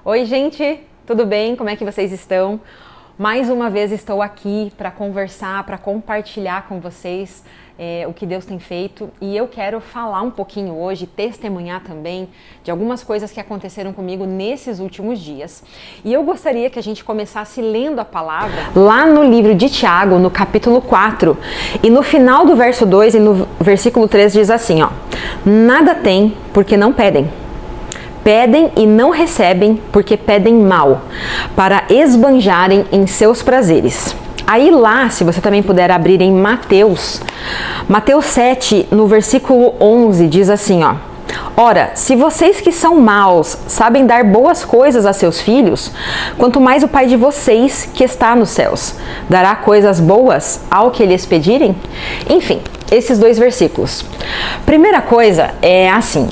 Oi, gente, tudo bem? Como é que vocês estão? Mais uma vez estou aqui para conversar, para compartilhar com vocês o que Deus tem feito, e eu quero falar um pouquinho hoje, testemunhar também de algumas coisas que aconteceram comigo nesses últimos dias. E eu gostaria que a gente começasse lendo a palavra lá no livro de Tiago, no capítulo 4, e no final do verso 2 e no versículo 3 diz assim, ó: nada tem porque não pedem. Pedem e não recebem porque pedem mal, para esbanjarem em seus prazeres. Aí lá, se você também puder abrir em Mateus 7, no versículo 11, diz assim, ó: ora, se vocês que são maus sabem dar boas coisas a seus filhos, quanto mais o Pai de vocês que está nos céus dará coisas boas ao que lhes pedirem? Enfim, esses dois versículos. Primeira coisa é assim,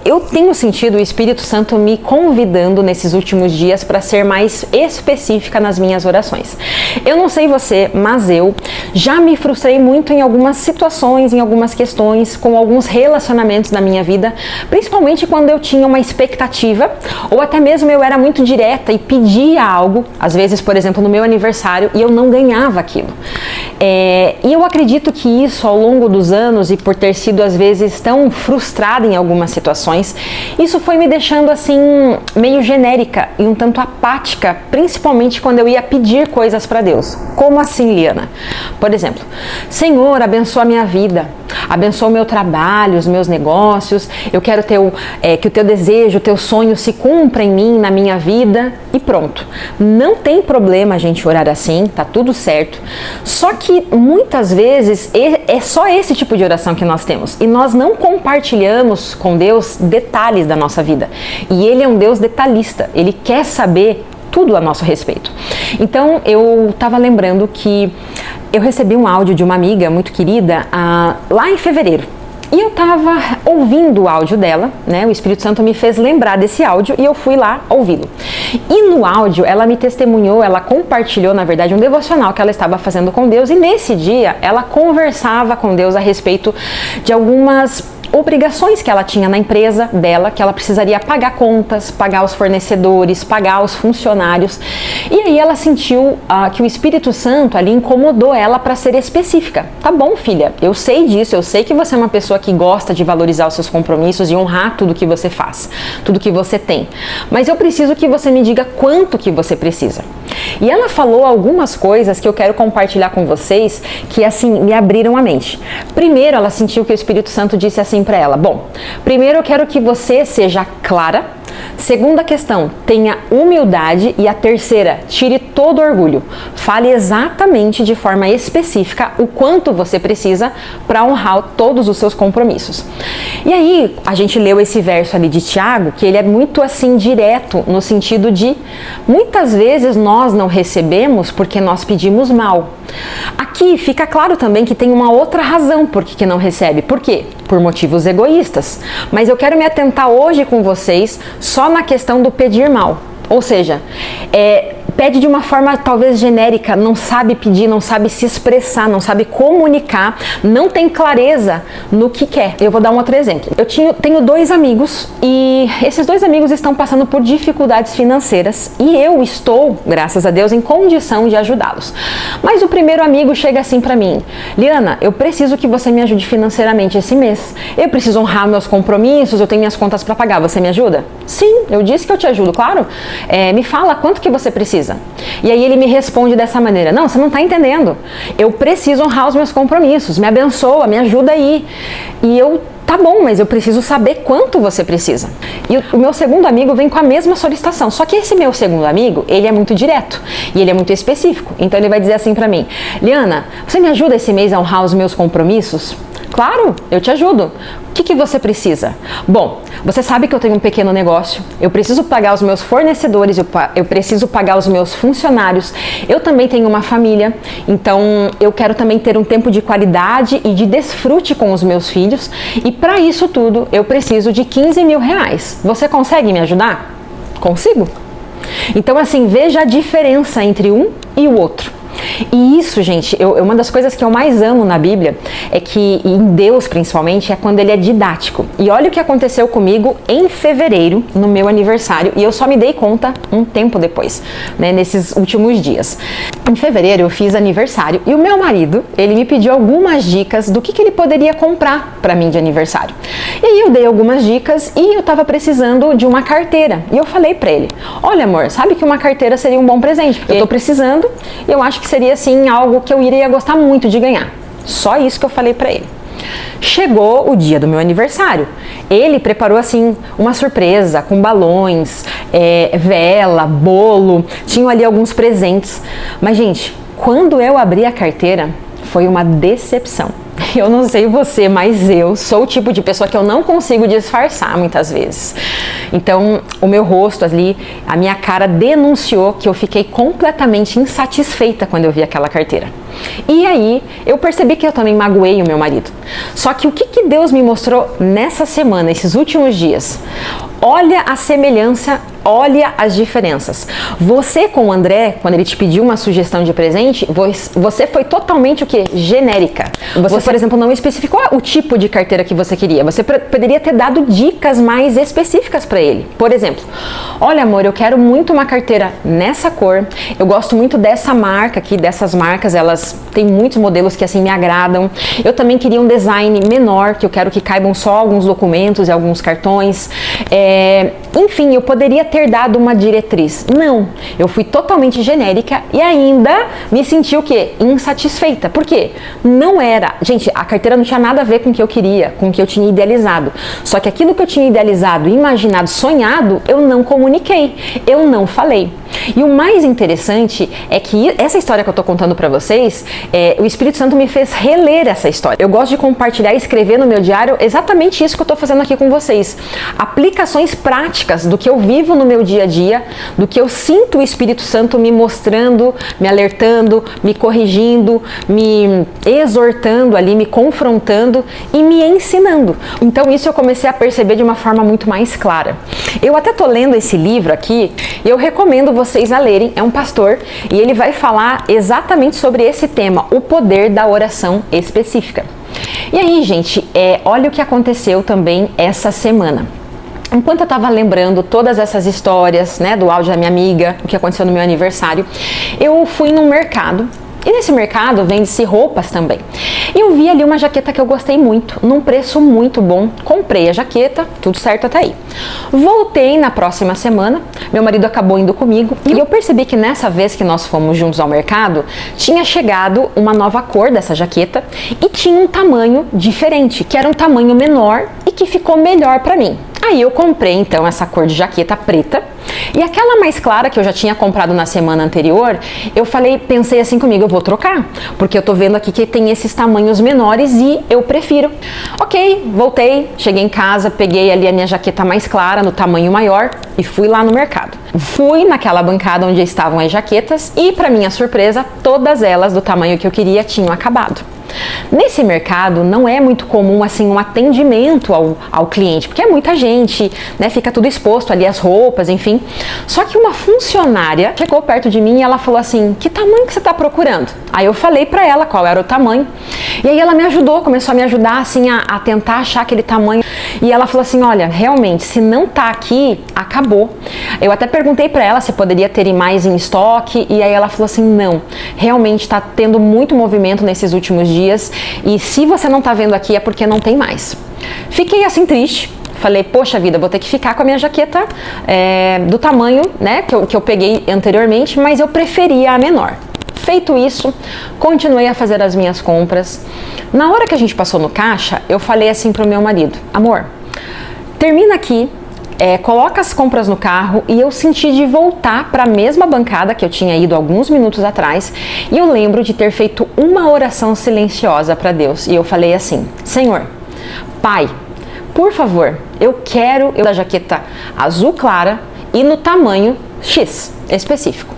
eu tenho sentido o Espírito Santo me convidando nesses últimos dias para ser mais específica nas minhas orações. Eu não sei você, mas eu já me frustrei muito em algumas situações, em algumas questões, com alguns relacionamentos na minha vida, principalmente quando eu tinha uma expectativa, ou até mesmo eu era muito direta e pedia algo, às vezes, por exemplo, no meu aniversário, e eu não ganhava aquilo. E eu acredito que isso, ao longo dos anos, e por ter sido às vezes tão frustrada em algumas situações, isso foi me deixando assim meio genérica e um tanto apática, principalmente quando eu ia pedir coisas para Deus. Como assim, Liana? Por exemplo, Senhor, abençoa a minha vida, abençoa o meu trabalho, os meus negócios, eu quero que o teu desejo, o teu sonho se cumpra em mim, na minha vida, e pronto. Não tem problema a gente orar assim, tá tudo certo. Só que muitas vezes é só esse tipo de oração que nós temos, e nós não compartilhamos com Deus detalhes da nossa vida. E Ele é um Deus detalhista, Ele quer saber tudo a nosso respeito. Então eu estava lembrando que eu recebi um áudio de uma amiga muito querida lá em fevereiro. E eu estava ouvindo o áudio dela, né? O Espírito Santo me fez lembrar desse áudio e eu fui lá ouvi-lo. E no áudio ela me testemunhou, ela compartilhou, na verdade, um devocional que ela estava fazendo com Deus, e nesse dia ela conversava com Deus a respeito de algumas obrigações que ela tinha na empresa dela, que ela precisaria pagar contas, pagar os fornecedores, pagar os funcionários. E aí ela sentiu que o Espírito Santo ali incomodou ela para ser específica. Tá bom, filha, eu sei disso, eu sei que você é uma pessoa que gosta de valorizar os seus compromissos e honrar tudo que você faz, tudo que você tem. Mas eu preciso que você me diga quanto que você precisa. E ela falou algumas coisas que eu quero compartilhar com vocês que assim me abriram a mente. Primeiro, ela sentiu que o Espírito Santo disse assim para ela: bom, primeiro eu quero que você seja clara. Segunda questão, tenha humildade. E a terceira, tire todo orgulho. Fale exatamente de forma específica o quanto você precisa para honrar todos os seus compromissos. E aí, a gente leu esse verso ali de Tiago, que ele é muito assim direto, no sentido de muitas vezes nós não recebemos porque nós pedimos mal. Aqui fica claro também que tem uma outra razão por que não recebe. Por quê? Por motivos egoístas. Mas eu quero me atentar hoje com vocês só na questão do pedir mal. Ou seja, pede de uma forma talvez genérica, não sabe pedir, não sabe se expressar, não sabe comunicar, não tem clareza no que quer. Eu vou dar um outro exemplo. Eu tenho dois amigos e esses dois amigos estão passando por dificuldades financeiras e eu estou, graças a Deus, em condição de ajudá-los. Mas o primeiro amigo chega assim pra mim: Liana, eu preciso que você me ajude financeiramente esse mês. Eu preciso honrar meus compromissos, eu tenho minhas contas para pagar, você me ajuda? Sim, eu disse que eu te ajudo, claro. Me fala quanto que você precisa. E aí ele me responde dessa maneira: não, você não está entendendo. Eu preciso honrar os meus compromissos, me abençoa, me ajuda aí. E eu: tá bom, mas eu preciso saber quanto você precisa. E o meu segundo amigo vem com a mesma solicitação. Só que esse meu segundo amigo, ele é muito direto e ele é muito específico. Então ele vai dizer assim pra mim: Liana, você me ajuda esse mês a honrar os meus compromissos? Claro, eu te ajudo. O que você precisa? Bom, você sabe que eu tenho um pequeno negócio, eu preciso pagar os meus fornecedores, eu preciso pagar os meus funcionários, eu também tenho uma família, então eu quero também ter um tempo de qualidade e de desfrute com os meus filhos, e para isso tudo eu preciso de 15 mil reais. Você consegue me ajudar? Consigo. Então assim, veja a diferença entre um e o outro. E isso, gente, uma das coisas que eu mais amo na Bíblia é que, em Deus principalmente, é quando ele é didático. E olha o que aconteceu comigo em fevereiro, no meu aniversário, e eu só me dei conta um tempo depois, né, nesses últimos dias. Em fevereiro eu fiz aniversário e o meu marido, ele me pediu algumas dicas do que ele poderia comprar para mim de aniversário. E aí eu dei algumas dicas e eu tava precisando de uma carteira. E eu falei para ele: olha, amor, sabe que uma carteira seria um bom presente, porque eu tô precisando e eu acho que seria assim algo que eu iria gostar muito de ganhar. Só isso que eu falei para ele. Chegou o dia do meu aniversário. Ele preparou assim uma surpresa com balões, vela, bolo, tinham ali alguns presentes. Mas, gente, quando eu abri a carteira, foi uma decepção. Eu não sei você, mas eu sou o tipo de pessoa que eu não consigo disfarçar muitas vezes. Então, o meu rosto ali, a minha cara denunciou que eu fiquei completamente insatisfeita quando eu vi aquela carteira. E aí, eu percebi que eu também magoei o meu marido. Só que o que Deus me mostrou nessa semana, esses últimos dias? Olha a semelhança, olha as diferenças. Você com o André, quando ele te pediu uma sugestão de presente, você foi totalmente o quê? Genérica. Você, por exemplo, não especificou o tipo de carteira que você queria. Você poderia ter dado dicas mais específicas para ele. Por exemplo, olha, amor, eu quero muito uma carteira nessa cor. Eu gosto muito dessa marca aqui, dessas marcas, elas têm muitos modelos que assim me agradam. Eu também queria um design menor, que eu quero que caibam só alguns documentos e alguns cartões. Enfim, eu poderia ter dado uma diretriz. Não, eu fui totalmente genérica e ainda me senti o quê? Insatisfeita. Por quê? Não era... Gente, a carteira não tinha nada a ver com o que eu queria, com o que eu tinha idealizado. Só que aquilo que eu tinha idealizado, imaginado, sonhado, eu não comuniquei, eu não falei. E o mais interessante é que essa história que eu tô contando pra vocês, o Espírito Santo me fez reler essa história. Eu gosto de compartilhar e escrever no meu diário exatamente isso que eu tô fazendo aqui com vocês. Aplicações práticas do que eu vivo no meu dia a dia, do que eu sinto o Espírito Santo me mostrando, me alertando, me corrigindo, me exortando ali, me confrontando e me ensinando. Então isso eu comecei a perceber de uma forma muito mais clara. Eu até tô lendo esse livro aqui e eu recomendo vocês a lerem. É um pastor e ele vai falar exatamente sobre esse tema, o poder da oração específica. E aí, gente, olha o que aconteceu também essa semana. Enquanto eu estava lembrando todas essas histórias, né, do áudio da minha amiga, o que aconteceu no meu aniversário, eu fui num mercado. E nesse mercado vende-se roupas também. E eu vi ali uma jaqueta que eu gostei muito, num preço muito bom. Comprei a jaqueta, tudo certo até aí. Voltei na próxima semana, meu marido acabou indo comigo e eu percebi que nessa vez que nós fomos juntos ao mercado, tinha chegado uma nova cor dessa jaqueta e tinha um tamanho diferente, que era um tamanho menor e que ficou melhor para mim. Aí eu comprei então essa cor de jaqueta preta e aquela mais clara que eu já tinha comprado na semana anterior, pensei assim comigo, eu vou trocar, porque eu tô vendo aqui que tem esses tamanhos menores e eu prefiro. Ok, voltei, cheguei em casa, peguei ali a minha jaqueta mais clara no tamanho maior e fui lá no mercado. Fui naquela bancada onde estavam as jaquetas e, para minha surpresa, todas elas do tamanho que eu queria tinham acabado. Nesse mercado não é muito comum assim um atendimento ao cliente, porque é muita gente, né? Fica tudo exposto ali, as roupas, enfim. Só que uma funcionária chegou perto de mim e ela falou assim: que tamanho que você está procurando? Aí eu falei para ela qual era o tamanho. E aí ela me ajudou, começou a me ajudar assim a tentar achar aquele tamanho. E ela falou assim: olha, realmente, se não tá aqui, acabou. Eu até perguntei para ela se poderia ter mais em estoque, e aí ela falou assim: não, realmente está tendo muito movimento nesses últimos dias, e se você não tá vendo aqui é porque não tem mais. Fiquei assim triste. Falei, poxa vida, vou ter que ficar com a minha jaqueta do tamanho, né, que eu peguei anteriormente, mas eu preferia a menor. Feito isso, continuei a fazer as minhas compras. Na hora que a gente passou no caixa, eu falei assim pro meu marido: amor, termina aqui, coloca as compras no carro. E eu senti de voltar para a mesma bancada que eu tinha ido alguns minutos atrás, e eu lembro de ter feito uma oração silenciosa para Deus, e eu falei assim: Senhor, Pai, por favor, eu quero da jaqueta azul clara e no tamanho X específico.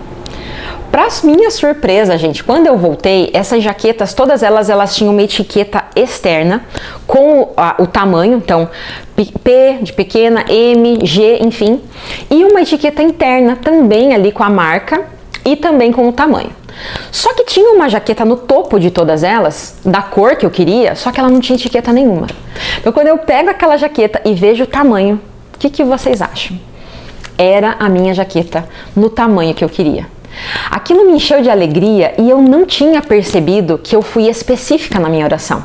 Para minha surpresa, gente, quando eu voltei, essas jaquetas, todas elas tinham uma etiqueta externa com o tamanho, então P de pequena, M, G, enfim, e uma etiqueta interna também ali com a marca e também com o tamanho. Só que tinha uma jaqueta no topo de todas elas, da cor que eu queria, só que ela não tinha etiqueta nenhuma. Então quando eu pego aquela jaqueta e vejo o tamanho, o que vocês acham? Era a minha jaqueta no tamanho que eu queria. Aquilo me encheu de alegria e eu não tinha percebido que eu fui específica na minha oração.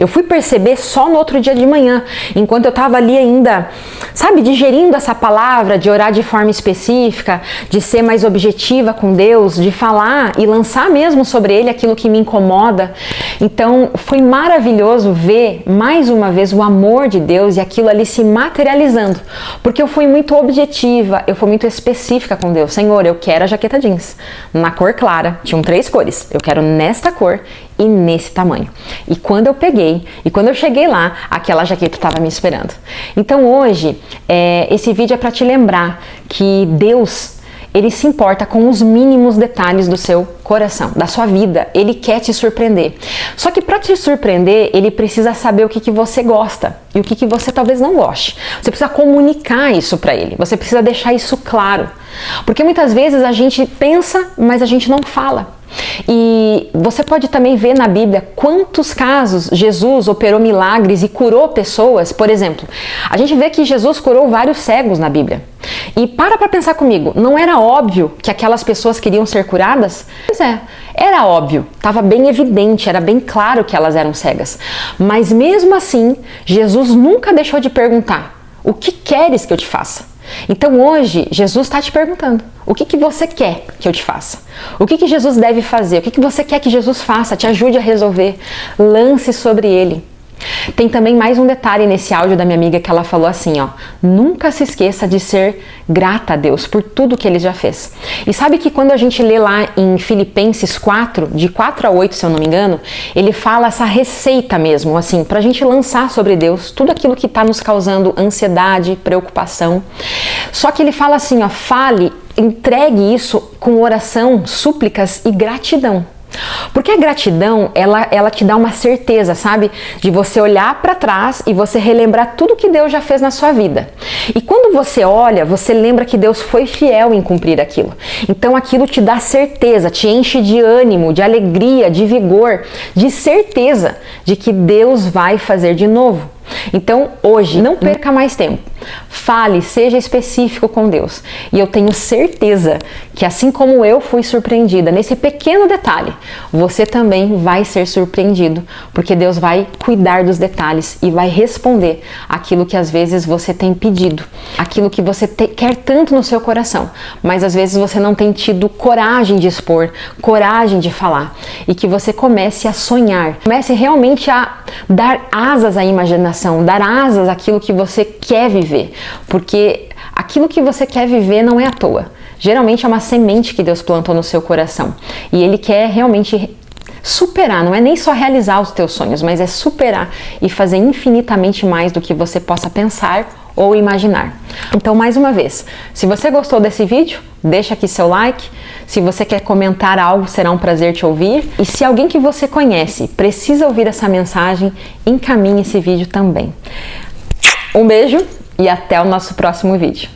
Eu fui perceber só no outro dia de manhã, enquanto eu estava ali ainda, sabe, digerindo essa palavra, de orar de forma específica, de ser mais objetiva com Deus, de falar e lançar mesmo sobre Ele aquilo que me incomoda. Então foi maravilhoso ver mais uma vez o amor de Deus e aquilo ali se materializando, porque eu fui muito objetiva, eu fui muito específica com Deus. Senhor, eu quero a jaqueta jeans na cor clara, tinham 3 cores, eu quero nesta cor e nesse tamanho. E quando eu peguei, e quando eu cheguei lá, aquela jaqueta estava me esperando. Então hoje, esse vídeo é para te lembrar que Deus, Ele se importa com os mínimos detalhes do seu coração, da sua vida. Ele quer te surpreender. Só que para te surpreender, Ele precisa saber o que você gosta e o que você talvez não goste. Você precisa comunicar isso para Ele. Você precisa deixar isso claro. Porque muitas vezes a gente pensa, mas a gente não fala. E você pode também ver na Bíblia quantos casos Jesus operou milagres e curou pessoas. Por exemplo, a gente vê que Jesus curou vários cegos na Bíblia. E para pensar comigo, não era óbvio que aquelas pessoas queriam ser curadas? Pois é, era óbvio, estava bem evidente, era bem claro que elas eram cegas. Mas mesmo assim, Jesus nunca deixou de perguntar: o que queres que eu te faça? Então hoje, Jesus está te perguntando: o que você quer que eu te faça? O que Jesus deve fazer? O que você quer que Jesus faça? Te ajude a resolver. Lance sobre Ele. Tem também mais um detalhe nesse áudio da minha amiga que ela falou assim, ó: nunca se esqueça de ser grata a Deus por tudo que Ele já fez. E sabe que quando a gente lê lá em Filipenses 4, de 4 a 8, se eu não me engano, ele fala essa receita mesmo, assim, pra gente lançar sobre Deus tudo aquilo que tá nos causando ansiedade, preocupação. Só que ele fala assim, ó: entregue isso com oração, súplicas e gratidão. Porque a gratidão, ela te dá uma certeza, sabe? De você olhar para trás e você relembrar tudo que Deus já fez na sua vida. E quando você olha, você lembra que Deus foi fiel em cumprir aquilo. Então aquilo te dá certeza, te enche de ânimo, de alegria, de vigor, de certeza de que Deus vai fazer de novo. Então hoje, não perca mais tempo. Fale, seja específico com Deus. E eu tenho certeza que assim como eu fui surpreendida nesse pequeno detalhe, você também vai ser surpreendido, porque Deus vai cuidar dos detalhes e vai responder aquilo que às vezes você tem pedido, aquilo que você quer tanto no seu coração, mas às vezes você não tem tido coragem de expor, coragem de falar, e que você comece a sonhar, comece realmente a dar asas à imaginação, dar asas àquilo que você quer viver, porque aquilo que você quer viver não é à toa. Geralmente é uma semente que Deus plantou no seu coração e Ele quer realmente superar, não é nem só realizar os teus sonhos, mas é superar e fazer infinitamente mais do que você possa pensar ou imaginar. Então, mais uma vez, se você gostou desse vídeo, deixa aqui seu like. Se você quer comentar algo, será um prazer te ouvir. E se alguém que você conhece precisa ouvir essa mensagem, encaminhe esse vídeo também. Um beijo e até o nosso próximo vídeo.